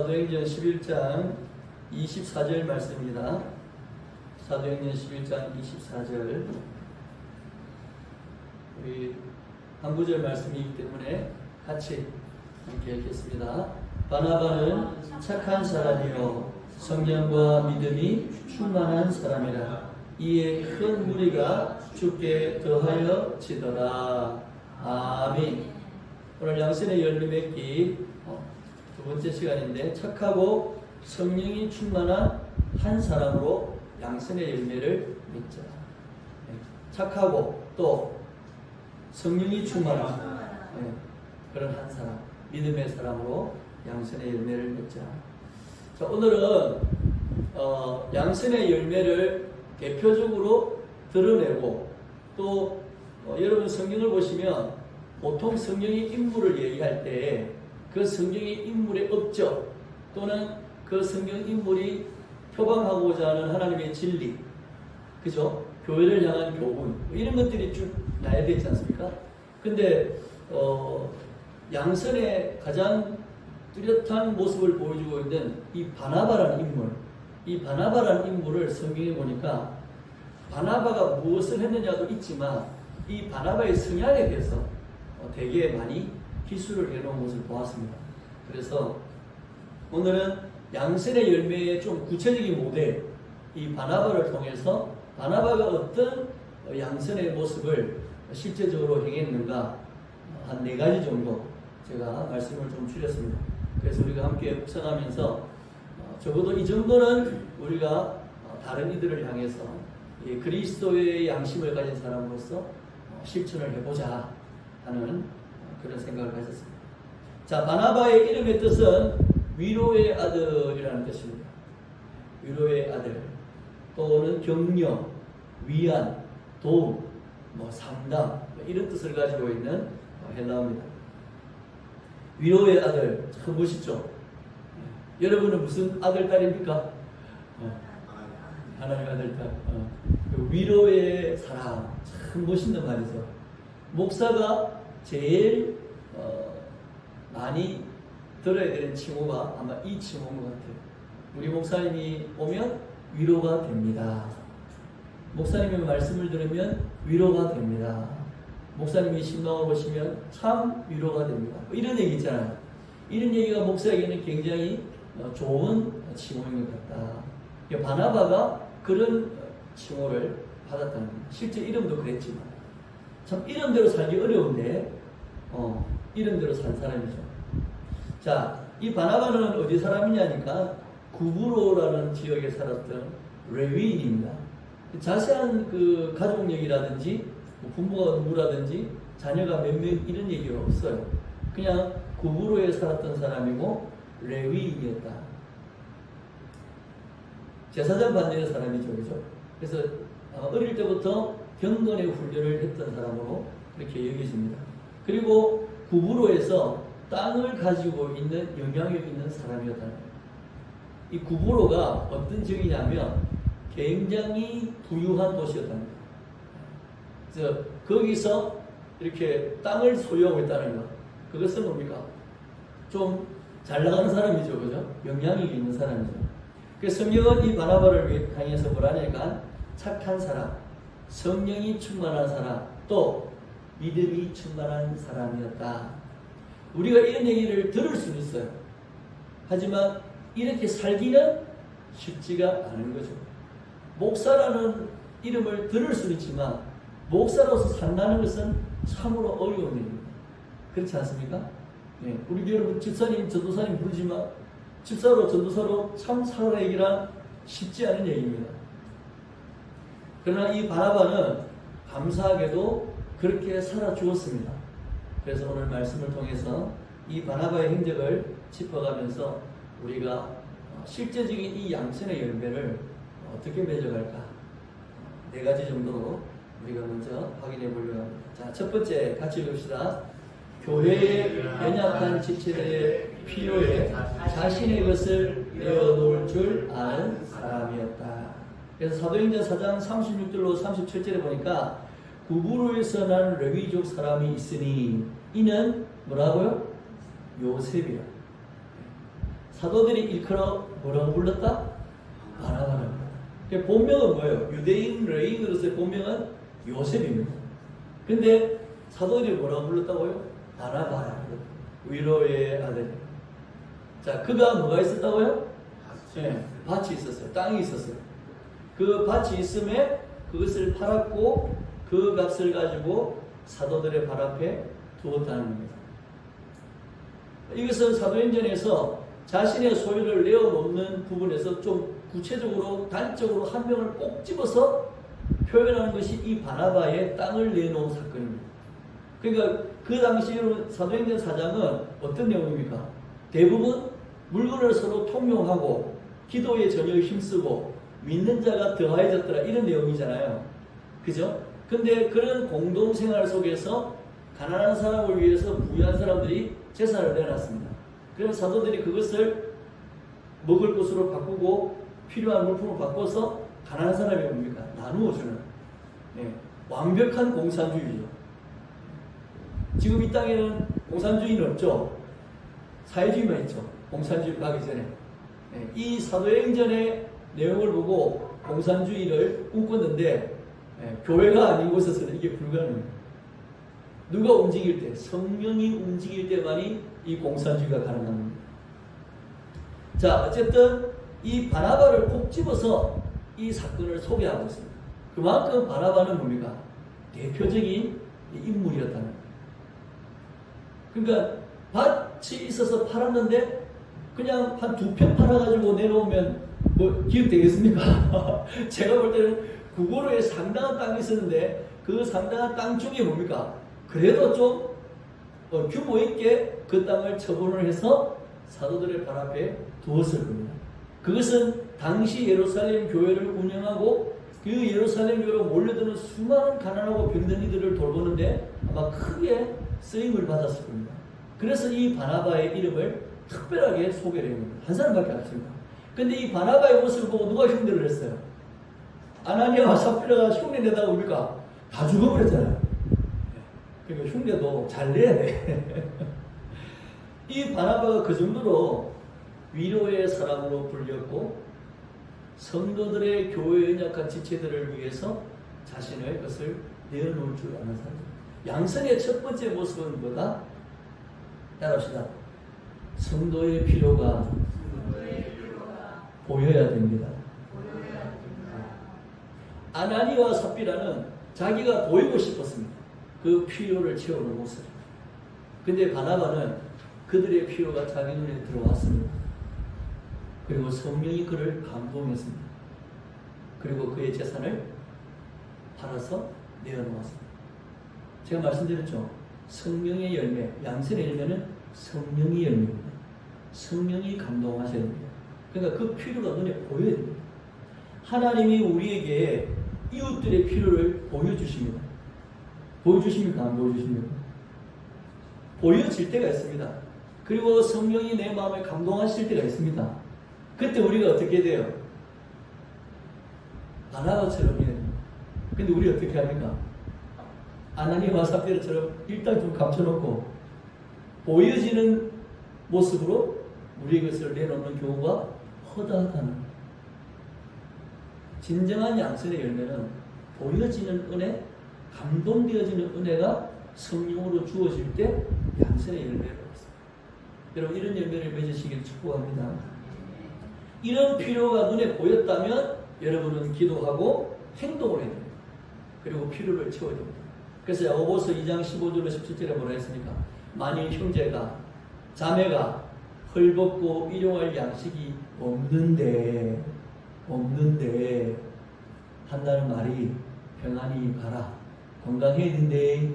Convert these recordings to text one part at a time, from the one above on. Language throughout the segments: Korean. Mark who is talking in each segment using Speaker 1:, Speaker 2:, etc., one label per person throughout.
Speaker 1: 사도행전 11장 24절 말씀입니다. 사도행전 11장 24절. 우리 한 구절 말씀이기 때문에 같이 함께 읽겠습니다. 바나바는 착한 사람이요 성령과 믿음이 충만한 사람이라. 이에 큰 무리가 주께 더하여 지더라. 아멘. 오늘 양선의 열매 맺기 두 번째 시간인데, 착하고 성령이 충만한 한 사람으로 양선의 열매를 맺자. 착하고 또 성령이 충만한 그런 한 사람, 믿음의 사람으로 양선의 열매를 맺자. 자, 오늘은 양선의 열매를 대표적으로 드러내고, 또 여러분 성경을 보시면 보통 성경의 인물을 얘기할 때 그 성경의 인물의 업적 또는 그 성경 인물이 표방하고자 하는 하나님의 진리, 그죠? 교회를 향한 교훈, 이런 것들이 쭉 나야 되지 않습니까? 근데 양선의 가장 뚜렷한 모습을 보여주고 있는 이 바나바라는 인물, 이 바나바라는 인물을 성경에 보니까 바나바가 무엇을 했느냐도 있지만 이 바나바의 성향에 대해서 되게 많이 기술을 해놓은 것을 보았습니다. 그래서 오늘은 양선의 열매의 좀 구체적인 모델, 이 바나바를 통해서 바나바가 어떤 양선의 모습을 실제적으로 행했는가 한 4가지 정도 제가 말씀을 좀 줄였습니다. 그래서 우리가 함께 묵상하면서 적어도 이 정도는 우리가 다른 이들을 향해서 그리스도의 양심을 가진 사람으로서 실천을 해보자 하는 그런 생각을 가졌습니다. 자, 바나바의 이름의 뜻은 위로의 아들이라는 뜻입니다. 위로의 아들, 또는 격려, 위안, 도움, 상담, 이런 뜻을 가지고 있는 헬라어입니다. 위로의 아들, 참 멋있죠? 여러분은 무슨 아들, 딸입니까? 하나님 아들, 딸. 그 위로의 사람, 참 멋있는 말이죠. 목사가 제일 많이 들어야 되는 칭호가 아마 이 칭호인 것 같아요. 우리 목사님이 오면 위로가 됩니다. 목사님의 말씀을 들으면 위로가 됩니다. 목사님이 신방을 보시면 참 위로가 됩니다. 이런 얘기 있잖아요. 이런 얘기가 목사에게는 굉장히 좋은 칭호인 것 같다. 바나바가 그런 칭호를 받았다는 겁니다. 실제 이름도 그랬지만 참 이름대로 살기 어려운데 이름대로 산 사람이죠. 자, 이 바나바는 어디 사람이냐니까 구브로라는 지역에 살았던 레위인입니다. 자세한 그 가족력이라든지 부모가 누구라든지 자녀가 몇 명 이런 얘기가 없어요. 그냥 구브로에 살았던 사람이고 레위인이었다. 제사장 받는 사람이죠, 그죠? 그래서 어릴 때부터 경건의 훈련을 했던 사람으로 그렇게 여겨집니다. 그리고 구브로에서 땅을 가지고 있는 영향력 있는 사람이었다는 거예요. 이 구브로가 어떤 지역이냐면 굉장히 부유한 도시였다는 거예요. 그래서 거기서 이렇게 땅을 소유하고 있다는 거, 그것은 뭡니까? 좀 잘 나가는 사람이죠, 그죠? 영향력이 있는 사람이죠. 그래서 성경은 이 바나바를 향해서 뭐라니까? 착한 사람, 성령이 충만한 사람, 또 믿음이 충만한 사람이었다. 우리가 이런 얘기를 들을 수는 있어요. 하지만 이렇게 살기는 쉽지가 않은 거죠. 목사라는 이름을 들을 수는 있지만 목사로서 산다는 것은 참으로 어려운 일입니다. 그렇지 않습니까? 네. 우리 여러분 집사님, 전도사님 부르지만 집사로, 전도사로 참 살아내기란 쉽지 않은 얘기입니다. 그러나 이 바나바는 감사하게도 그렇게 살아주었습니다. 그래서 오늘 말씀을 통해서 이 바나바의 행적을 짚어가면서 우리가 실제적인 이 양선의 열매를 어떻게 맺어갈까 4가지 정도로 우리가 먼저 확인해 보려고 합니다. 자, 첫 번째 같이 읽읍시다. 교회의 연약한 지체들의 필요에 자신의 것을 내어놓을 줄 아는 사람이었다. 그래서 사도행전 4장 36절로 37절에 보니까 구브로에서 난 레위족 사람이 있으니 이는 뭐라고요? 요셉이야. 사도들이 일컬어 뭐라고 불렀다? 바나바라고 불렀다. 본명은 뭐예요? 유대인 레인으로서의 본명은 요셉입니다. 근데 사도들이 뭐라고 불렀다고요? 바나바라. 위로의 아들. 자, 그가 뭐가 있었다고요? 네, 밭이 있었어요. 땅이 있었어요. 그 밭이 있음에 그것을 팔았고 그 값을 가지고 사도들의 발 앞에 두었다는 겁니다. 이것은 사도행전에서 자신의 소유를 내어놓는 부분에서 좀 구체적으로 단적으로 한 명을 꼭 집어서 표현하는 것이 이 바나바의 땅을 내놓은 사건입니다. 그러니까 그 당시로 사도행전 4장은 어떤 내용입니까? 대부분 물건을 서로 통용하고 기도에 전혀 힘쓰고 믿는 자가 더하여졌더라 이런 내용이잖아요. 그죠? 근데 그런 공동생활 속에서 가난한 사람을 위해서 부유한 사람들이 재산을 내놨습니다. 그래서 사도들이 그것을 먹을 것으로 바꾸고 필요한 물품을 바꿔서 가난한 사람이 뭡니까? 나누어주는 완벽한 공산주의죠. 지금 이 땅에는 공산주의는 없죠. 사회주의만 있죠. 공산주의 가기 전에. 이 사도행전의 내용을 보고 공산주의를 꿈꿨는데 교회가 아닌 곳에서는 이게 불가능해요. 누가 움직일 때, 성령이 움직일 때만이 이 공산주의가 가능합니다. 자, 어쨌든 이 바나바를 꼭 집어서 이 사건을 소개하고 있습니다. 그만큼 바나바는 뭡니까? 대표적인 인물이었다는 거예요. 그러니까 밭이 있어서 팔았는데 그냥 한 2평 팔아가지고 내놓으면 뭐 기억되겠습니까? 제가 볼 때는 구고로에 상당한 땅이 있었는데 그 상당한 땅 중에 뭡니까? 그래도 좀 규모 있게 그 땅을 처분을 해서 사도들의 발 앞에 두었을 겁니다. 그것은 당시 예루살렘 교회를 운영하고 그 예루살렘 교회로 몰려드는 수많은 가난하고 병든 이들을 돌보는데 아마 크게 쓰임을 받았을 겁니다. 그래서 이 바나바의 이름을 특별하게 소개를 합니다. 한 사람밖에 없습니다. 근데 이 바나바의 모습을 보고 누가 흉내를 했어요? 아나니아와 삽비라가 흉내 내다가 뭡니까? 다 죽어버렸잖아요. 그러니까 흉내도 잘 내야 돼. 이 바나바가 그 정도로 위로의 사람으로 불렸고 성도들의 교회에 연약한 지체들을 위해서 자신의 것을 내어놓을 줄 아는 사람. 양선의 첫 번째 모습은 뭐다? 따라합시다. 성도의 필요가 보여야 됩니다. 아나니와 삽비라는 자기가 보이고 싶었습니다. 그 필요를 채우는 모습. 근데 바나바는 그들의 필요가 자기 눈에 들어왔습니다. 그리고 성령이 그를 감동했습니다. 그리고 그의 재산을 팔아서 내어놓았습니다. 제가 말씀드렸죠. 성령의 열매, 양선의 열매는 성령의 열매입니다. 성령이 감동하셔야 됩니다. 그러니까 그 필요가 눈에 보여야 됩니다. 하나님이 우리에게 이웃들의 필요를 보여주십니다. 보여주십니까? 안 보여주십니까? 보여질 때가 있습니다. 그리고 성령이 내 마음을 감동하실 때가 있습니다. 그때 우리가 어떻게 돼요? 바나바처럼 해야 됩니다. 근데 우리 어떻게 합니까? 아나니와 삽비라처럼 일단 좀 감춰놓고 보여지는 모습으로 우리의 것을 내놓는 경우가 허다하다는. 진정한 양선의 열매는 보여지는 은혜, 감동되어지는 은혜가 성령으로 주어질 때 양선의 열매를 얻습니다. 여러분 이런 열매를 맺으시길 축복합니다. 이런 필요가 눈에 보였다면 여러분은 기도하고 행동을 해야 됩니다. 그리고 필요를 채워야 됩니다. 그래서 야고보서 2장 15절로 17절에 뭐라 했습니까? 만일 형제가 자매가 헐벗고 일용할 양식이 없는데 한다는 말이 평안히 가라, 건강해야 된대,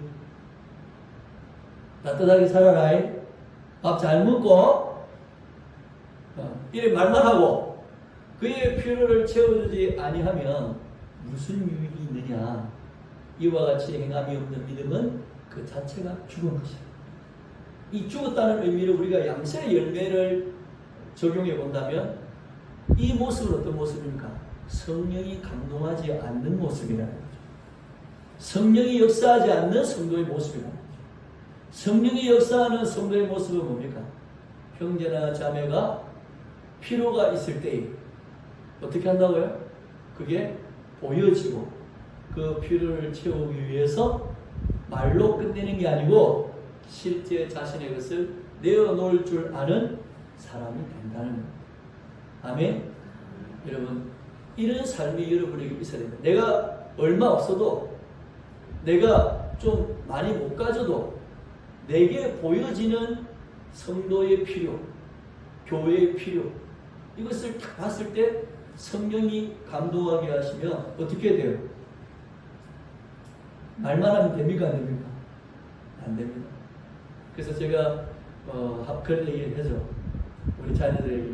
Speaker 1: 따뜻하게 살아라, 밥 잘 먹고 이래 말만 하고 그의 필요를 채워주지 아니하면 무슨 유익이 있느냐. 이와 같이 행함이 없는 믿음은 그 자체가 죽은 것이다. 이 죽었다는 의미로 우리가 양선의 열매를 적용해 본다면 이 모습은 어떤 모습입니까? 성령이 감동하지 않는 모습이라는 거죠. 성령이 역사하지 않는 성도의 모습이라는 거죠. 성령이 역사하는 성도의 모습은 뭡니까? 형제나 자매가 필요가 있을 때 어떻게 한다고요? 그게 보여지고 그 필요를 채우기 위해서 말로 끝내는 게 아니고 실제 자신의 것을 내어놓을 줄 아는 사람이 된다는 겁니다. 아멘? 여러분, 이런 삶이 여러분에게 있어야 됩니다. 내가 얼마 없어도, 내가 좀 많이 못 가져도 내게 보여지는 성도의 필요, 교회의 필요, 이것을 딱 봤을 때 성령이 감동하게 하시면 어떻게 돼요? 말만 하면 됩니까? 안 됩니까? 안 됩니다. 그래서 제가 그런 얘기를 해서 우리 자녀들에게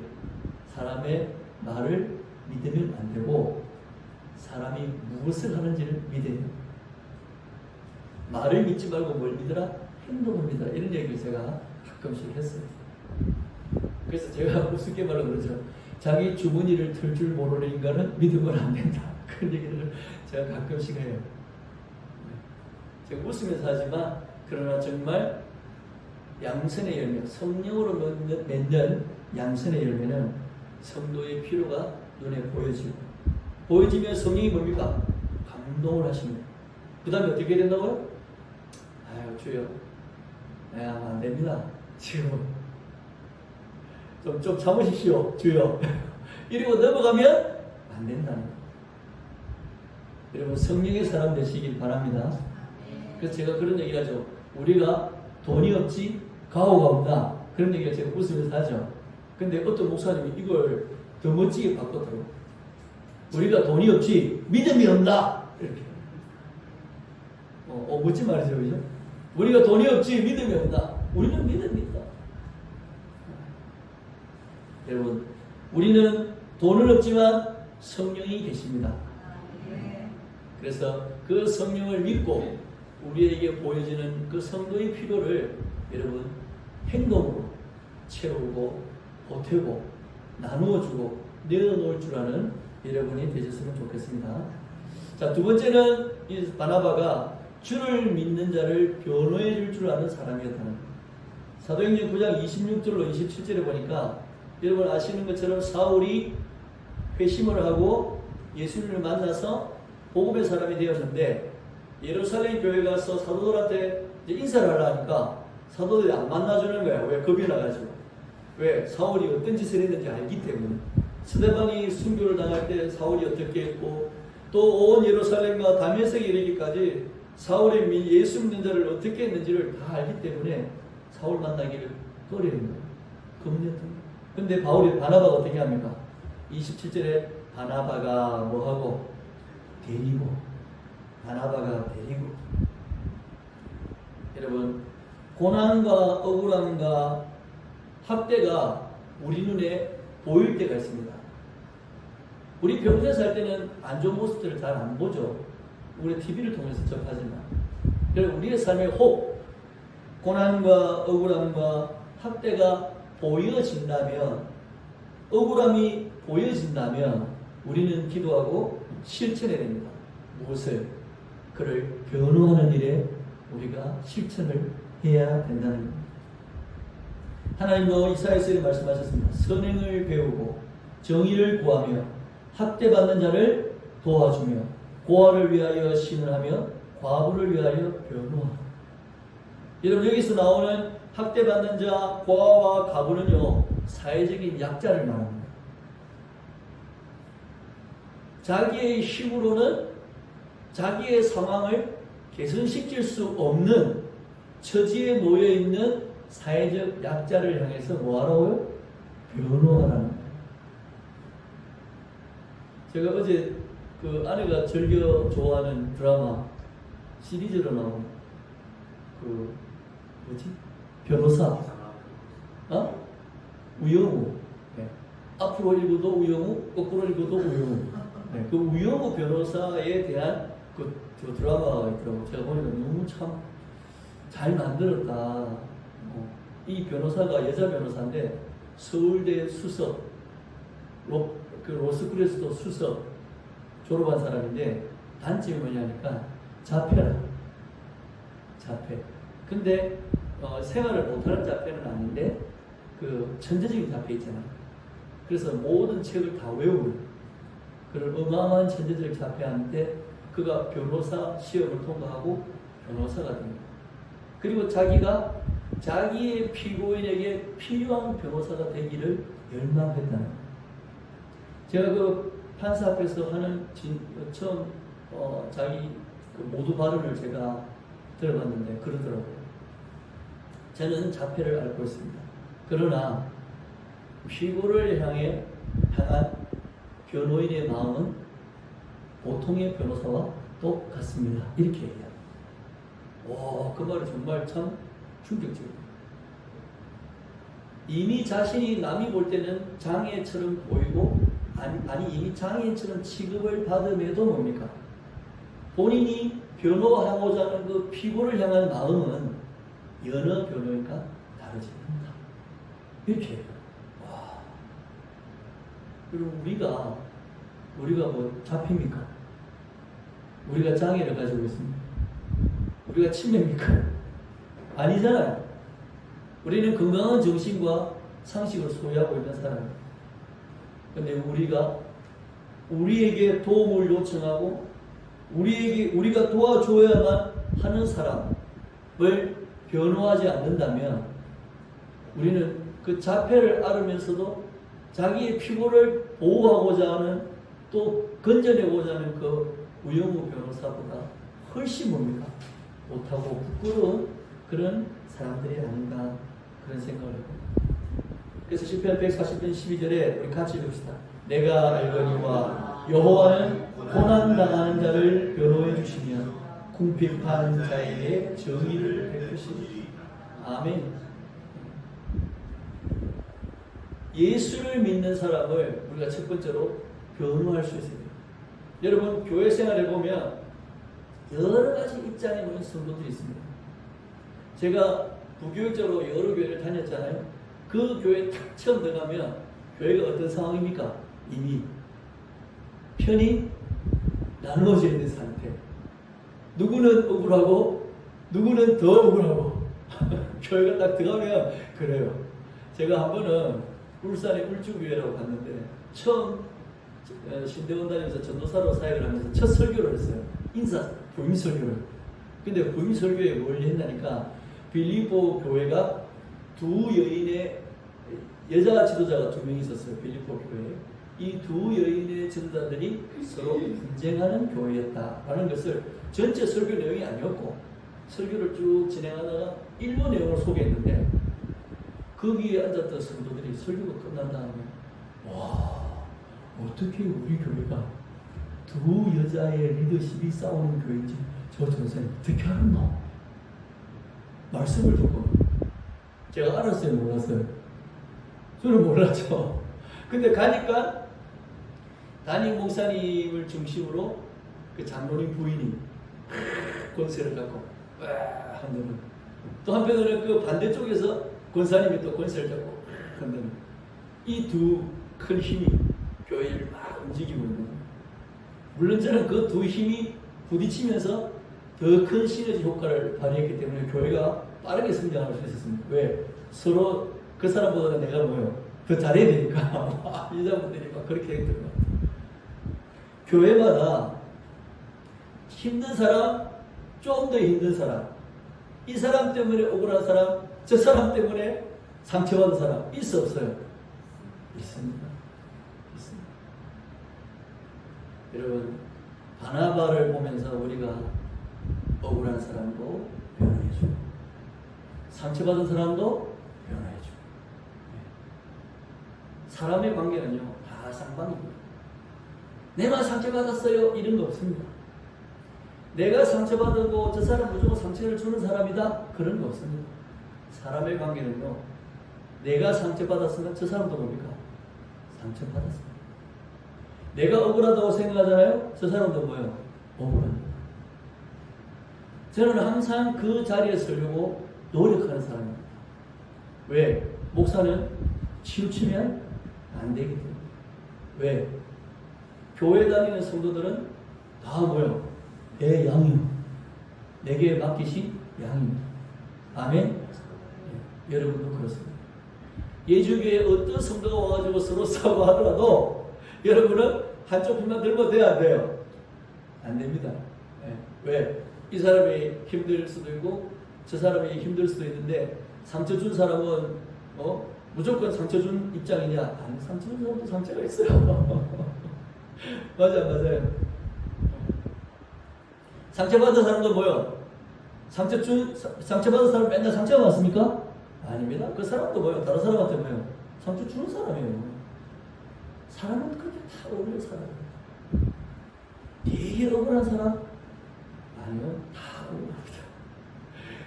Speaker 1: 사람의 말을 믿으면 안 되고 사람이 무엇을 하는지를 믿어요. 말을 믿지 말고 뭘 믿으라? 행동을 믿으라. 이런 얘기를 제가 가끔씩 했어요. 그래서 제가 우습게 말로 그러죠. 자기 주머니를 털 줄 모르는 인간은 믿으면 안 된다. 그런 얘기를 제가 가끔씩 해요. 제가 웃으면서 하지만 그러나 정말 양선의 열매, 성령으로 맺는 양선의 열매는 성도의 필요가 눈에 보여지고 보여지면 성령이 뭡니까? 감동을 하십니다. 그 다음에 어떻게 된다고요? 아유 주여, 안 됩니다. 지금 좀 참으십시오 주여. 이러고 넘어가면 안 된다는 거예요. 여러분 성령의 사람 되시길 바랍니다. 그래서 제가 그런 얘기를 하죠. 우리가 돈이 없지 가오가 없다. 그런 얘기를 제가 웃으면서 하죠. 근데 어떤 목사님이 이걸 더 멋지게 바꿨더라고요. 우리가 돈이 없지 믿음이 없다. 이렇게. 멋진 말이죠. 그죠? 우리가 돈이 없지 믿음이 없다. 우리는 믿음이 있다. 여러분, 우리는 돈은 없지만 성령이 계십니다. 그래서 그 성령을 믿고 우리에게 보여지는 그 성도의 필요를 여러분 행동으로 채우고 보태고 나누어주고 내어놓을 줄 아는 여러분이 되셨으면 좋겠습니다. 자, 두 번째는 이 바나바가 주를 믿는 자를 변호해 줄 줄 아는 사람이었다는 거예요. 사도행전 9장 26절로 27절에 보니까 여러분 아시는 것처럼 사울이 회심을 하고 예수님을 만나서 복음의 사람이 되었는데 예루살렘 교회 가서 사도들한테 인사를 하려니까 사도들이 안 만나주는 거야. 왜? 겁이 나가지고. 왜? 사울이 어떤 짓을 했는지 알기 때문에. 스데반이 순교를 당할 때 사울이 어떻게 했고 또 온 예루살렘과 다메섹에 이르기까지 사울이 예수 믿는 자를 어떻게 했는지를 다 알기 때문에 사울 만나기를 꺼리는 거예요. 겁냈던 거예요. 근데 바나바가 어떻게 합니까? 27절에 바나바가 뭐하고? 데리고. 바나바가 데리고. 여러분, 고난과 억울함과 학대가 우리 눈에 보일 때가 있습니다. 우리 평소에 살 때는 안 좋은 모습들을 잘 안 보죠. 우리 TV를 통해서 접하지만. 그리고 우리의 삶의 혹, 고난과 억울함과 학대가 보여진다면, 억울함이 보여진다면 우리는 기도하고 실천해야 됩니다. 무엇을? 그를 변호하는 일에 우리가 실천을 해야 된다는 겁니다. 하나님도 이사야서에 말씀하셨습니다. 선행을 배우고 정의를 구하며 학대받는 자를 도와주며 고아를 위하여 신을하며 과부를 위하여 변호하라. 여러분 여기서 나오는 학대받는 자, 고아와 과부는요 사회적인 약자를 말합니다. 자기의 힘으로는 자기의 상황을 개선시킬 수 없는 처지에 놓여있는 사회적 약자를 향해서 뭐하라고요? 변호하라는 거예요. 제가 어제 그 아내가 즐겨 좋아하는 드라마 시리즈로 나온 그 뭐지? 변호사 우영우. 네. 앞으로 읽어도 우영우, 거꾸로 읽어도 우영우. 네. 그 우영우 변호사에 대한 그 드라마가 있더라고요. 제가 보니까 너무 참 잘 만들었다. 이 변호사가 여자 변호사인데 서울대 수석, 로스쿨에서도 수석 졸업한 사람인데 단점이 뭐냐니까 자폐라. 자폐. 근데 생활을 못하는 자폐는 아닌데 그 천재적인 자폐 있잖아요. 그래서 모든 책을 다 외우는 그런 어마어마한 천재들을 자폐하는데 그가 변호사 시험을 통과하고 변호사가 됩니다. 그리고 자기가 자기의 피고인에게 필요한 변호사가 되기를 열망했다는 거예요. 제가 그 판사 앞에서 하는 처음 자기 그 모두 발언을 제가 들어봤는데 그러더라고요. 저는 자폐를 앓고 있습니다. 그러나 피고를 향한 변호인의 마음은 보통의 변호사와 똑같습니다. 이렇게 얘기합니다. 와, 그 말이 정말 참 충격적입니다. 이미 자신이 남이 볼 때는 장애처럼 보이고 아니 이미 장애인처럼 취급을 받음에도 뭡니까? 본인이 변호하고자 하는 그 피고를 향한 마음은 여러 변호인과 다르지 않다. 이렇게 해요. 와. 그리고 우리가 뭐 잡힙니까? 우리가 장애를 가지고 있습니까? 우리가 치매입니까? 아니잖아요. 우리는 건강한 정신과 상식을 소유하고 있는 사람이에요. 근데 우리에게 도움을 요청하고 우리가 도와줘야만 하는 사람을 변호하지 않는다면 우리는 그 자폐를 앓으면서도 자기의 피고를 보호하고자 하는 또 건져내고자 하는 그 우영우 변호사보다 훨씬 뭡니까? 못하고 부끄러운 그런 사람들이 아닌가 그런 생각을 해요. 그래서 시편 140편 12절에 우리 같이 읽읍시다. 내가 알거니와 여호와는 고난당하는 자를 변호해 주시며 궁핍한 자에게 정의를 베푸시니. 아멘. 예수를 믿는 사람을 우리가 첫 번째로 변호할 수 있어요. 여러분 교회 생활을 보면 여러 가지 입장에 놓인 성도들이 있습니다. 제가 부교육적으로 여러 교회를 다녔잖아요. 그 교회에 탁 처음 들어가면 교회가 어떤 상황입니까? 이미 편이 나누어져 있는 상태. 누구는 억울하고 누구는 더 억울하고 교회가 딱 들어가면 그래요. 제가 한 번은 울산의 울주교회라고 갔는데 처음 신대원 다니면서 전도사로 사역을 하면서 첫 설교를 했어요. 부임 설교를. 근데 부임 설교에 뭘 했다니까 빌립보 교회가 두 여인의 여자 지도자가 2명 있었어요. 빌립보 교회에. 이 두 여인의 지도자들이 서로 분쟁하는 교회였다라는 것을 전체 설교 내용이 아니었고 설교를 쭉 진행하다가 일부 내용을 소개했는데 거기에 앉았던 성도들이 설교가 끝난 다음에 와, 어떻게 우리 교회가 두 여자의 리더십이 싸우는 교회인지 저 전사님 어떻게 알았노? 말씀을 듣고 제가 알았어요, 몰랐어요? 저는 몰랐죠. 근데 가니까 담임 목사님을 중심으로 그 장로님 부인이 권세를 갖고 한다는, 또 한편으로는 그 반대쪽에서 권사님이 또 권세를 잡고 한다는, 이 두 큰 힘이 교회를 막 움직이고 있는 거예요. 물론 저는 그 두 힘이 부딪히면서 더 큰 시너지 효과를 발휘했기 때문에 교회가 빠르게 성장할 수 있었습니다. 왜? 서로 그 사람보다는 내가 더 잘해야 되니까 여자분들이 막 그렇게 했던 것 같아요. 교회마다 힘든 사람, 좀 더 힘든 사람, 이 사람 때문에 억울한 사람, 저 사람 때문에 상처받은 사람 있어 없어요? 있습니다. 있습니다. 여러분 바나바를 보면서 우리가 억울한 사람도 변호해주고 상처받은 사람도 변호해주고, 사람의 관계는요 다 쌍방입니다. 내가 상처받았어요 이런 거 없습니다. 내가 상처받고 저 사람 무조건 상처를 주는 사람이다 그런 거 없습니다. 사람의 관계는요 내가 상처받았으면 저 사람도 뭡니까? 상처받았습니다. 내가 억울하다고 생각하잖아요. 저 사람도 뭐예요? 억울합니다. 저는 항상 그 자리에 서려고 노력하는 사람입니다. 왜? 목사는 치우치면 안 되기 때문에. 왜? 교회 다니는 성도들은 다 뭐예요? 내 양이요. 내게 맡기신 양입니다. 아멘? 네, 여러분도 그렇습니다. 예주교에 어떤 성도가 와가지고 서로 싸우고 하더라도 여러분은 한쪽 편만 들면 돼요, 안 돼요? 안 됩니다. 네. 왜? 이 사람이 힘들 수도 있고 저 사람이 힘들 수도 있는데 상처 준 사람은 무조건 상처 준 입장이냐? 아니, 상처 준 사람도 상처가 있어요. 맞아요. 상처받은 사람도 뭐요? 상처받은 사람 맨날 상처가 많습니까? 아닙니다. 그 사람도 뭐요? 다른 사람한테 뭐요? 상처 주는 사람이에요. 사람은 그렇게 다 어울려 살아요. 되게 억울한 사람? 아니요. 다 억울합니다.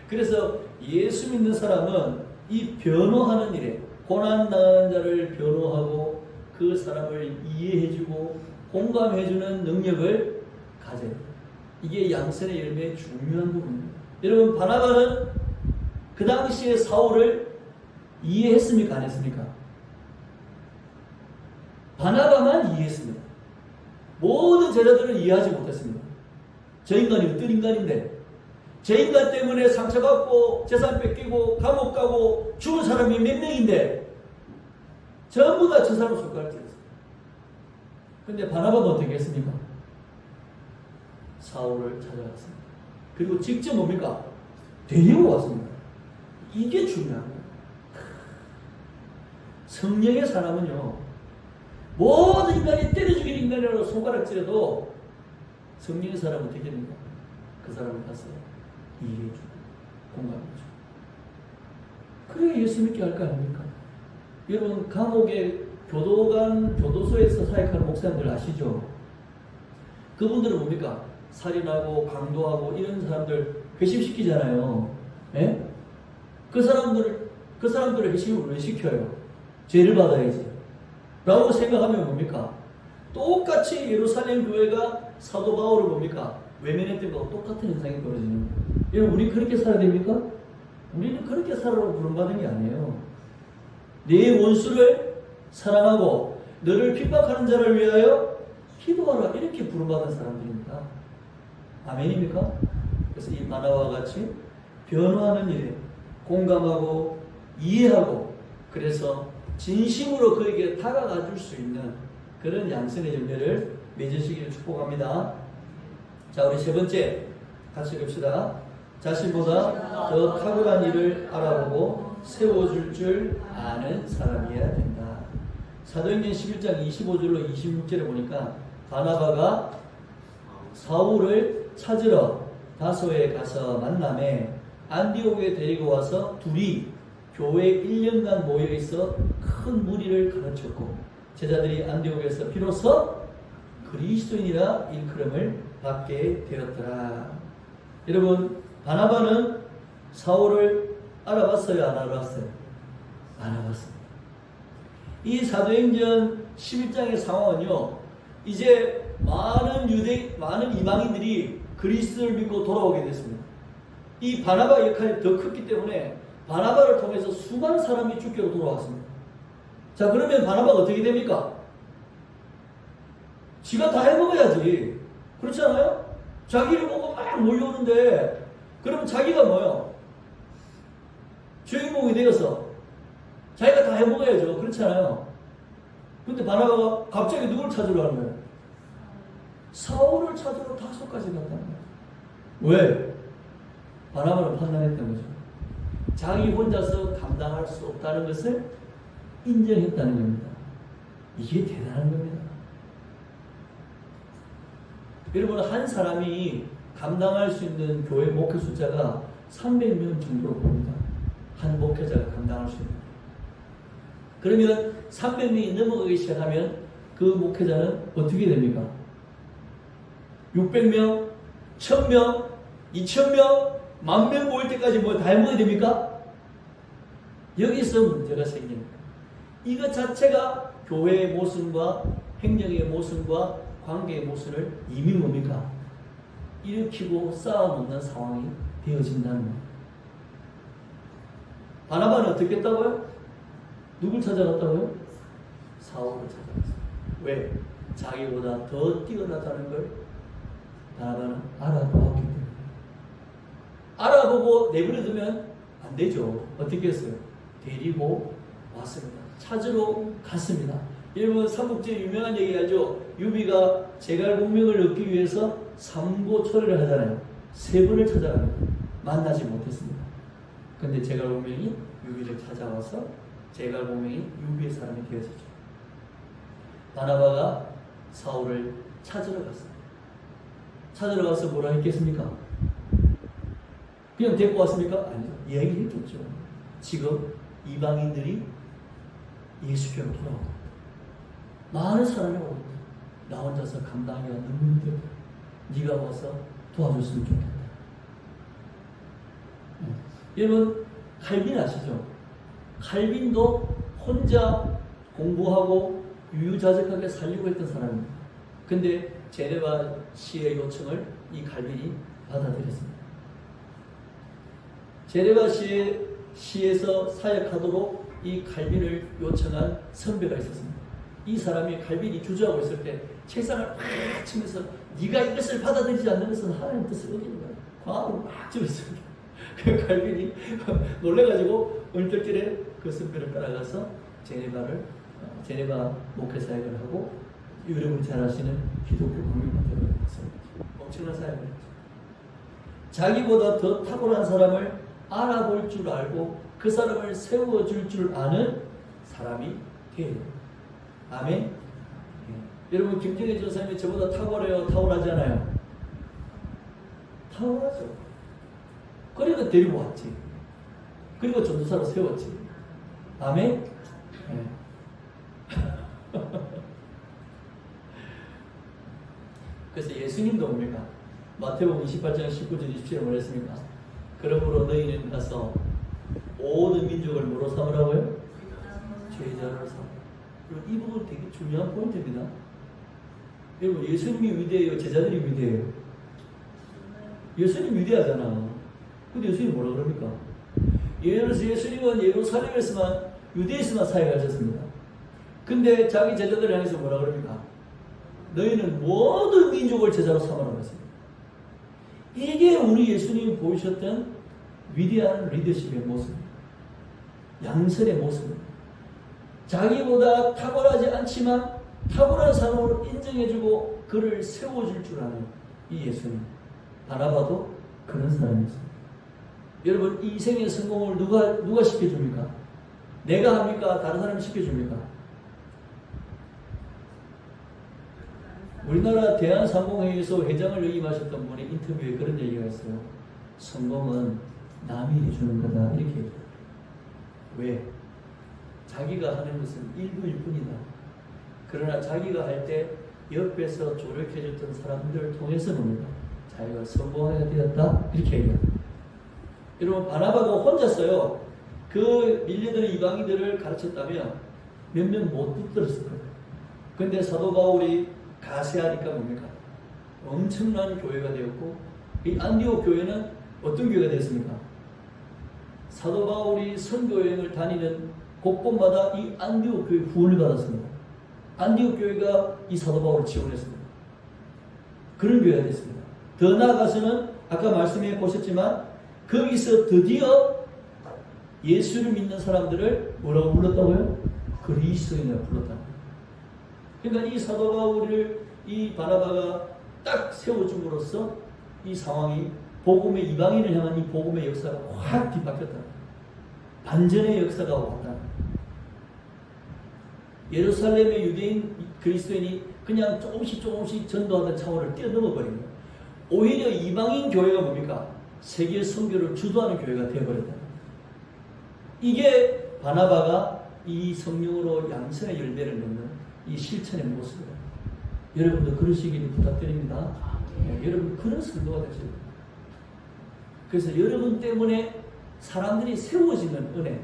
Speaker 1: 그래서 예수 믿는 사람은 이 변호하는 일에 고난당하는 자를 변호하고 그 사람을 이해해주고 공감해주는 능력을 가져요. 이게 양선의 열매의 중요한 부분입니다. 여러분, 바나바는 그 당시에 사울을 이해했습니까? 안 했습니까? 바나바만 이해했습니다. 모든 제자들은 이해하지 못했습니다. 저 인간이 어떤 인간인데 저 인간 때문에 상처받고 재산 뺏기고 감옥 가고 죽은 사람이 몇 명인데 전부 다 저 사람 손가락 찔렀어요. 근데 바나바는 어떻게 했습니까? 사울을 찾아갔습니다. 그리고 직접 뭡니까? 데리고 왔습니다. 이게 중요한 거예요. 성령의 사람은요, 모든 인간이 때려 죽일 인간이라고 손가락 찔러도 성령의 사람은 어떻게 됩니까? 그 사람을 가서 이해해주고 공감해주고. 그래야 예수 믿게 할 거 아닙니까? 여러분, 감옥에 교도소에서 사역하는 목사님들 아시죠? 그분들은 뭡니까? 살인하고 강도하고 이런 사람들 회심시키잖아요. 예? 그 사람들을 회심을 왜 시켜요? 죄를 받아야지 라고 생각하면 뭡니까? 똑같이 예루살렘 교회가 사도 바울을 뭡니까? 외면했던 거하고 똑같은 현상이 벌어지는 거예요. 여러분, 우리 그렇게 살아야 됩니까? 우리는 그렇게 살아라고 부름받은 게 아니에요. 네 원수를 사랑하고 너를 핍박하는 자를 위하여 기도하라, 이렇게 부름받은 사람들입니다. 아멘입니까? 그래서 이 바나바와 같이 변호하는 일에 공감하고 이해하고 그래서 진심으로 그에게 다가가 줄 수 있는 그런 양선의 열매를 맺으시기를 축복합니다. 자, 우리 세 번째 같이 읽읍시다. 자신보다 더 탁월한 일을 알아보고 세워줄 줄 아는 사람이어야 된다. 사도행전 11장 25절로 26절에 보니까 바나바가 사울을 찾으러 다소에 가서 만남에 안디옥에 데리고 와서 둘이 교회 1년간 모여있어 큰 무리를 가르쳤고 제자들이 안디옥에서 비로소 그리스도인이라 일컬음을 받게 되었더라. 여러분, 바나바는 사울을 알아봤어요? 안 알아봤어요? 안 알아봤습니다. 이 사도행전 11장의 상황은요, 이제 많은 이방인들이 그리스도를 믿고 돌아오게 됐습니다. 이 바나바 역할이 더 컸기 때문에 바나바를 통해서 수많은 사람이 주께로 돌아왔습니다. 자, 그러면 바나바가 어떻게 됩니까? 지가 다 해먹어야지. 그렇지 않아요? 자기를 보고 막 몰려오는데 그러면 자기가 뭐요? 주인공이 되어서 자기가 다 해먹어야죠. 그렇지 않아요? 근데 바나바가 갑자기 누굴 찾으러 가는 거예요? 사울을 찾으러 다소까지 갔다는 거예요. 왜? 바나바는 판단했던 거죠. 자기 혼자서 감당할 수 없다는 것을 인정했다는 겁니다. 이게 대단한 겁니다. 여러분, 한 사람이 감당할 수 있는 교회 목회 숫자가 300명 정도로 봅니다. 한 목회자가 감당할 수 있는. 그러면 300명이 넘어가기 시작하면 그 목회자는 어떻게 됩니까? 600명, 1000명, 2000명, 10,000명 모일 때까지 뭐 다 해먹어야 됩니까? 여기서 문제가 생깁니다. 이것 자체가 교회의 모순과 행정의 모순과 관계의 모순을 이미 뭡니까? 일으키고 쌓아놓는 상황이 되어진다는 겁니다. 바나바는 어떻게 했다고요? 누굴 찾아갔다고요? 사울을 찾아갔어요. 왜? 자기보다 더 뛰어나다는 걸 바나바는 알아보았기 때문에. 알아보고 내버려두면 안 되죠. 어떻게 했어요? 데리고 왔습니다. 찾으러 갔습니다. 여러분 삼국지의 유명한 얘기 알죠? 유비가 제갈공명을 얻기 위해서 삼고초려를 하잖아요. 3번을 찾아갑니다. 만나지 못했습니다. 근데 제갈공명이 유비를 찾아와서 제갈공명이 유비의 사람이 되어지죠. 바나바가 사울을 찾으러 갔습니다. 찾으러 가서 뭐라 했겠습니까? 그냥 데리고 왔습니까? 아니죠. 이야기를 했겠죠. 지금 이방인들이 예수교로 돌아오고 많은 사람이 오고 나 혼자서 감당하기가 너무 힘들다. 네가 와서 도와줬으면 좋겠다. 여러분 칼빈 아시죠? 칼빈도 혼자 공부하고 유유자적하게 살려고 했던 사람입니다. 근데 제네바 시의 요청을 이 칼빈이 받아들였습니다. 제네바 시에서 사역하도록 이 칼빈을 요청한 선배가 있었습니다. 이 사람이 칼빈이 주저하고 있을 때 책상을 막 치면서 네가 이것을 받아들이지 않는 것은 하나님 뜻을 어기는 거야. 광화문을 막 집었습니다. 그 칼빈이 놀래가지고 얼떨결에 그 선배를 따라가서 제네바 목회 사역을 하고 여러분이 잘 아시는 기독교 공동체를 했습니다. 엄청난 사역을 했죠. 자기보다 더 탁월한 사람을 알아볼 줄 알고 그 사람을 세워줄 줄 아는 사람이 되어야 됩니다. 아멘? 예. 여러분 김정일 전사님이 저보다 탁월해요? 탁월하지 않아요? 탁월하죠. 그러니까 데리고 왔지. 그리고 전도사로 세웠지. 아멘? 예. 그래서 예수님도 뭡니까? 마태복음 28장 19절 27절 뭐랬습니까? 그러므로 너희는 가서 모든 민족을 뭐로 삼으라고요? 제자로 삼으라. 이 부분 되게 중요한 포인트입니다. 여러분 예수님이 위대해요? 제자들이 위대해요? 예수님 위대하잖아. 근데 예수님이 뭐라 그럽니까? 예수님은 예루살렘에서만 유대에서만 사역하셨습니다. 근데 자기 제자들을 향해서 뭐라 그럽니까? 너희는 모든 민족을 제자로 삼으라고 했습니다. 이게 우리 예수님이 보이셨던 위대한 리더십의 모습입니다. 양설의 모습입니다. 자기보다 탁월하지 않지만 탁월한 사람으로 인정해주고 그를 세워줄 줄 아는 이 예수님. 바나바도 그런 사람이었습니다. 여러분 이 생의 성공을 누가 시켜줍니까? 내가 합니까? 다른 사람이 시켜줍니까? 우리나라 대한상공회에서 회장을 역임하셨던 분이 인터뷰에 그런 얘기가 있어요. 성공은 남이 해주는 거다 이렇게 얘기해요. 왜? 자기가 하는 것은 일부일 뿐이다. 그러나 자기가 할 때 옆에서 조력해줬던 사람들을 통해서 뭡니까? 자기가 성공하게 되었다 이렇게 얘기합니다. 여러분 바나바가 혼자서요 그 밀려드는 이방인들을 가르쳤다면 몇몇 못 붙들었을 거예요. 근데 사도 바울이 가세하니까 뭡니까? 엄청난 교회가 되었고 이 안디옥 교회는 어떤 교회가 됐습니까? 사도 바울이 선교여행을 다니는 곳곳마다 이 안디옥 교회 후원을 받았습니다. 안디옥 교회가 이 사도 바울을 지원했습니다. 그런 교회가 됐습니다. 더 나아가서는 아까 말씀해 보셨지만 거기서 드디어 예수를 믿는 사람들을 뭐라고 불렀다고요? 그리스도인이라고 불렀다. 그러니까 이 사도 바울을 이 바나바가 딱 세워줌으로써 이 상황이 복음의 이방인을 향한 이 복음의 역사가 확 뒤바뀌었다. 반전의 역사가 왔다. 예루살렘의 유대인 그리스도인이 그냥 조금씩 전도하던 차원을 뛰어넘어 버린 거예요. 오히려 이방인 교회가 뭡니까? 세계 선교를 주도하는 교회가 되어버렸다. 이게 바나바가 이 성령으로 양선의 열매를 맺는 이 실천의 모습이에요. 여러분도 그러시기를 부탁드립니다. 네, 여러분 그런 성도가 되셔야 됩니다. 그래서 여러분 때문에 사람들이 세워지는 은혜.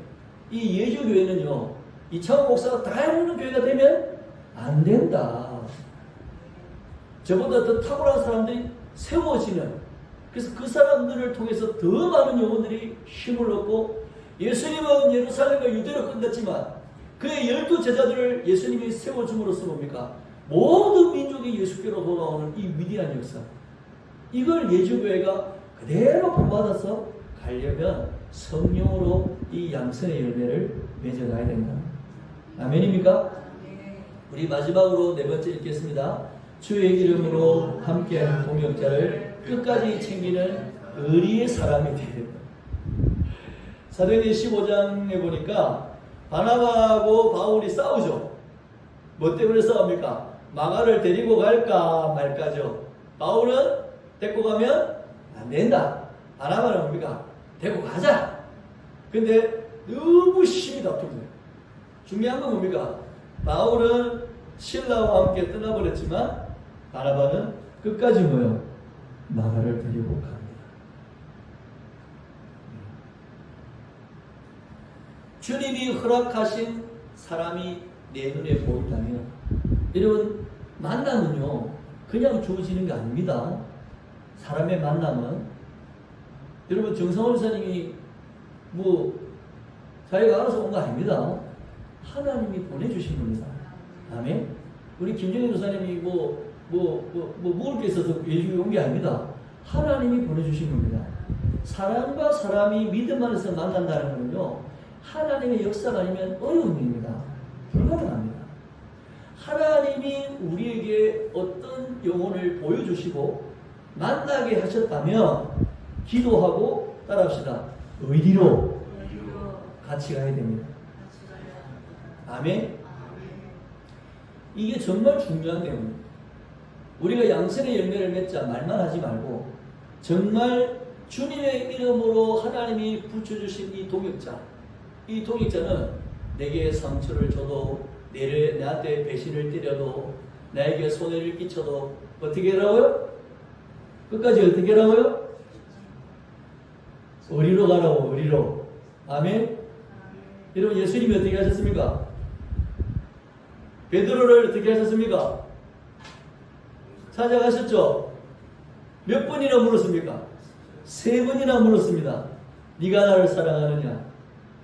Speaker 1: 이 예주교회는요. 이창호 목사가 다 해먹는 교회가 되면 안 된다. 저보다 더 탁월한 사람들이 세워지는, 그래서 그 사람들을 통해서 더 많은 영혼들이 힘을 얻고, 예수님은 예루살렘과 유대로 끝났지만 그의 12 제자들을 예수님이 세워줌으로써 뭡니까? 모든 민족이 예수께로 돌아오는 이 위대한 역사, 이걸 예주교회가 그대로 본받아서 가려면 성령으로 이 양성의 열매를 맺어가야 된다. 아멘입니까? 우리 마지막으로 네 번째 읽겠습니다. 주의 이름으로 함께하는 동역자를 끝까지 챙기는 의리의 사람이 되야 된다. 사도행전 15장에 보니까 바나바하고 바울이 싸우죠. 뭐 때문에 싸웁니까? 마가를 데리고 갈까 말까죠. 바울은 데리고 가면 안 된다. 바나바는 뭡니까? 데리고 가자. 근데 너무 심히 다투고요. 중요한 건 뭡니까? 바울은 신라와 함께 떠나버렸지만 바나바는 끝까지 뭐요? 마가를 데리고 갑니다. 주님이 허락하신 사람이 내 눈에 보인다면, 여러분, 만남은요 그냥 주어지는 게 아닙니다. 사람의 만남은, 여러분, 정성원 선생님이 자기가 알아서 온 거 아닙니다. 하나님이 보내주신 겁니다. 아멘. 우리 김정희 교사님이 먹을 게 있어서 예수님이 온 게 아닙니다. 하나님이 보내주신 겁니다. 사람과 사람이 믿음 안에서 만난다는 거는요, 하나님의 역사가 아니면 어려운 일입니다. 불가능합니다. 하나님이 우리에게 어떤 영혼을 보여주시고 만나게 하셨다면 기도하고 따라합시다. 의리로 같이 가야 됩니다. 아멘. 이게 정말 중요한 내용입니다. 우리가 양성의 열매를 맺자 말만 하지 말고 정말 주님의 이름으로 하나님이 붙여주신 이 동역자는 내게 상처를 줘도 나한테 배신을 때려도 나에게 손해를 끼쳐도 어떻게 하라고요? 끝까지 어떻게 하라고요? 의리로 가라고. 의리로. 아멘. 여러분, 예수님이 어떻게 하셨습니까? 베드로를 어떻게 하셨습니까? 찾아가셨죠? 몇 번이나 물었습니까? 3번이나 물었습니다. 네가 나를 사랑하느냐?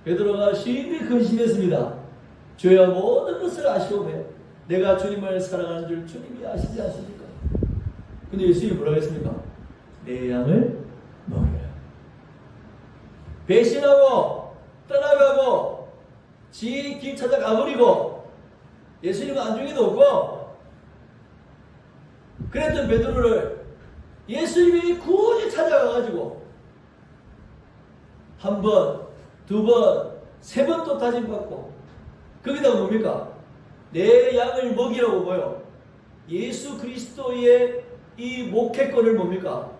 Speaker 1: 베드로가 심히 근심했습니다. 주야 모든 것을 아시오매 내가 주님을 사랑하는 줄 주님이 아시지 않습니까? 근데 예수님이 뭐라고 했습니까? 내 양을 먹여라. 배신하고 떠나가고 지 길 찾아 가버리고 예수님은 안중에도 없고 그랬던 베드로를 예수님이 굳이 찾아가가지고 한 번, 두 번, 3번 또 다짐받고 거기다가 뭡니까? 내 양을 먹이라고 뭐요? 예수 그리스도의 이 목회권을 뭡니까?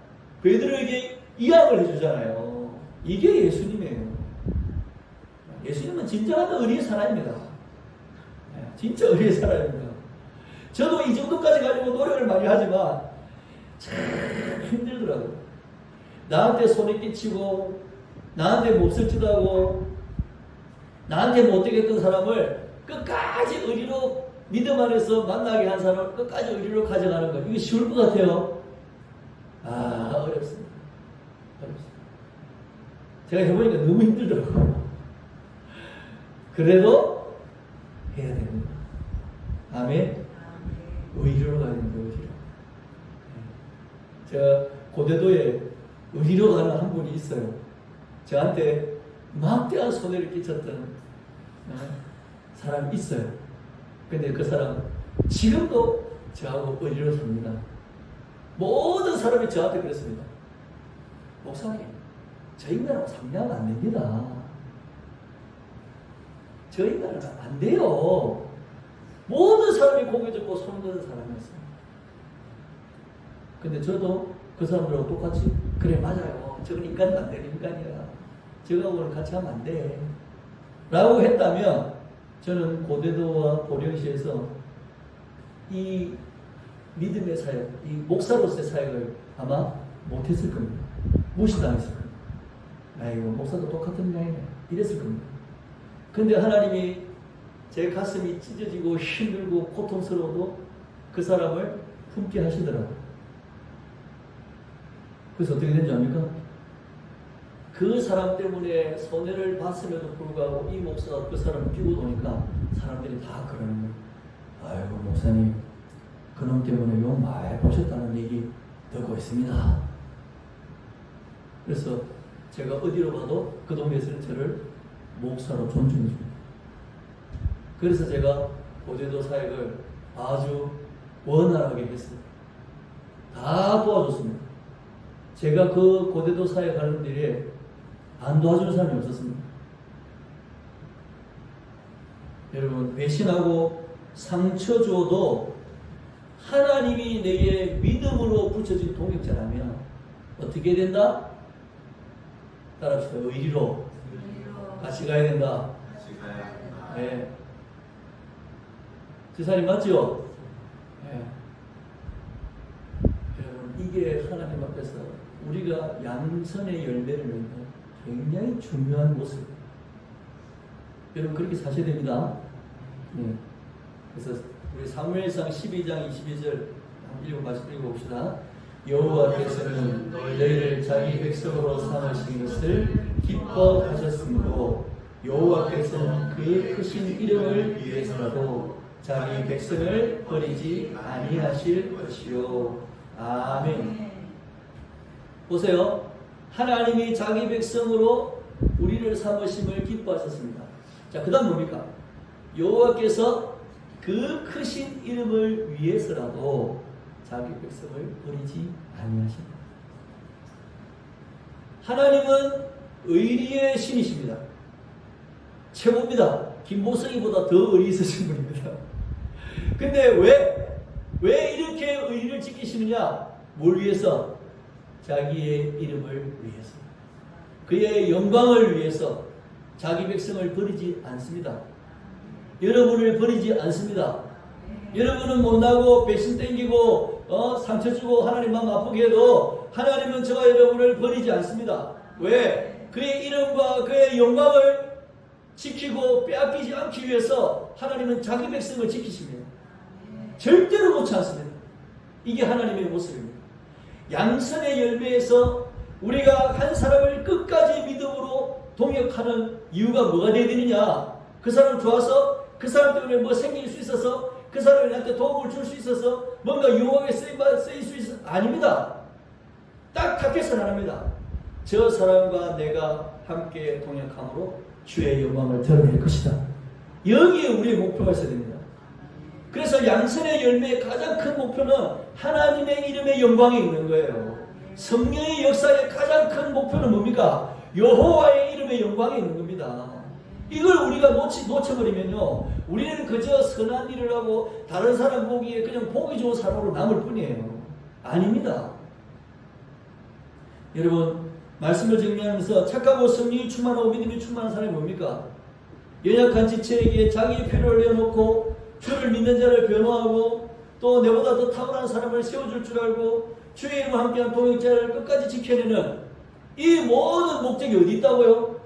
Speaker 1: 베드로에게 이양을 해주잖아요. 이게 예수님이에요. 예수님은 진정한 의리의 사람입니다. 진짜 의리의 사람입니다. 저도 이 정도까지 가지고 노력을 많이 하지만 참 힘들더라고요. 나한테 손에 끼치고 나한테 몹쓸 짓 하고 나한테 못되겠던 사람을 끝까지 의리로 믿음 안에서 만나게 한 사람을 끝까지 의리로 가져가는 거, 이게 쉬울 것 같아요? 어렵습니다. 어렵습니다. 제가 해보니까 너무 힘들더라고요. 그래도 해야 됩니다. 아멘. 의리로 가야 됩니다. 의리로. 제가 고대도에 의리로 가는 한 분이 있어요. 저한테 막대한 손해를 끼쳤던 사람이 있어요. 근데 그 사람 지금도 저하고 의리로 삽니다. 모든 사람이 저한테 그랬습니다. 목사님, 저 인간하고 상대하면 안 됩니다. 저 인간은 안 돼요. 모든 사람이 고개 젓고 손 드는 사람이었어요. 근데 저도 그 사람들하고 똑같이 그래 맞아요. 저건 인간도 안 되는 인간이야. 저거하고는 같이 하면 안 돼. 라고 했다면 저는 고대도와 보령시에서 이 믿음의 사역, 이 목사로서의 사역을 아마 못했을 겁니다. 무시당했을 겁니다. 아이고 목사도 똑같은 인간이네. 이랬을 겁니다. 근데 하나님이 제 가슴이 찢어지고 힘들고 고통스러워도 그 사람을 품게 하시더라고요. 그래서 어떻게 된지 압니까? 그 사람 때문에 손해를 봤음에도 불구하고 이 목사가 그 사람을 끼고 도니까 사람들이 다 그러는 거예요. 아이고 목사님 그놈 때문에 욕 많이 보셨다는 얘기 듣고 있습니다. 그래서 제가 어디로 가도 그 동네에서는 저를 목사로 존중해 줍니다. 그래서 제가 고대도 사역을 아주 원활하게 했어요. 다 도와줬습니다. 제가 그 고대도 사역하는 일에 안 도와주는 사람이 없었습니다. 여러분, 배신하고 상처 줘도 하나님이 내게 믿음으로 붙여진 동역자라면 어떻게 된다? 따라합시다. 의리로 같이 가야 된다. 네. 그 사람이 맞죠? 네. 여러분, 이게 하나님 앞에서 우리가 양선의 열매를 맺는 굉장히 중요한 모습. 여러분, 그렇게 사셔야 됩니다. 네. 그래서 우리 사무엘상 12장 22절 읽어봅시다. 여호와께서는 너희를 자기 백성으로 삼으신 것을 기뻐하셨으므로 여호와께서는 그의 크신 이름을 위해서라도 자기 백성을 버리지 아니하실 것이요. 아멘. 보세요. 하나님이 자기 백성으로 우리를 삼으심을 기뻐하셨습니다. 자, 그 다음 뭡니까? 여호와께서 그 크신 이름을 위해서라도 자기 백성을 버리지 아니하십니다. 하나님은 의리의 신이십니다. 최고입니다. 김보성이보다 더 의리 있으신 분입니다. 근데 왜 이렇게 의리를 지키시느냐? 뭘 위해서? 자기의 이름을 위해서. 그의 영광을 위해서 자기 백성을 버리지 않습니다. 여러분을 버리지 않습니다. 여러분은 못나고 배신 땡기고 상처 주고 하나님 마음 아프게 해도 하나님은 저와 여러분을 버리지 않습니다. 왜? 그의 이름과 그의 영광을 지키고 빼앗기지 않기 위해서 하나님은 자기 백성을 지키십니다. 절대로 놓지 않습니다. 이게 하나님의 모습입니다. 양선의 열매에서 우리가 한 사람을 끝까지 믿음으로 동역하는 이유가 뭐가 되어야 되느냐? 그 사람 좋아서 그 사람 때문에 뭐 생길 수 있어서 그 사람이 나한테 도움을 줄 수 있어서 뭔가 유용하게 쓰일 수 있어서 아닙니다. 딱 답해서 나갑니다. 저 사람과 내가 함께 동역함으로 주의 영광을 드러낼 것이다. 여기에 우리의 목표가 있어야 됩니다. 그래서 양선의 열매의 가장 큰 목표는 하나님의 이름의 영광이 있는 거예요. 성령의 역사의 가장 큰 목표는 뭡니까? 여호와의 이름의 영광이 있는 겁니다. 이걸 우리가 놓쳐버리면요, 우리는 그저 선한 일을 하고 다른 사람 보기에 그냥 보기 좋은 사람으로 남을 뿐이에요. 아닙니다. 여러분, 말씀을 정리하면서 착하고 성령이 충만하고 믿음이 충만한 사람이 뭡니까? 연약한 지체에게 자기의 표를 내어놓고 주를 믿는 자를 변호하고 또 내보다 더 탁월한 사람을 세워줄 줄 알고 주의 이름과 함께한 동역자를 끝까지 지켜내는 이 모든 목적이 어디 있다고요?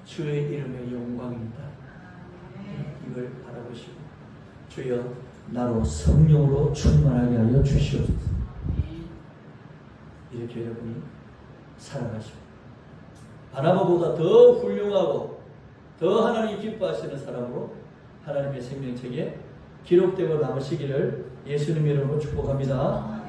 Speaker 1: 주의 이름의 영광이 있다. 이걸 바라보시고 주여 나로 성령으로 충만하게 하여 주시옵소서. 이렇게 여러분이 살아가시고 바나바보다 더 훌륭하고 더 하나님이 기뻐하시는 사람으로 하나님의 생명책에 기록되고 남으시기를 예수님의 이름으로 축복합니다.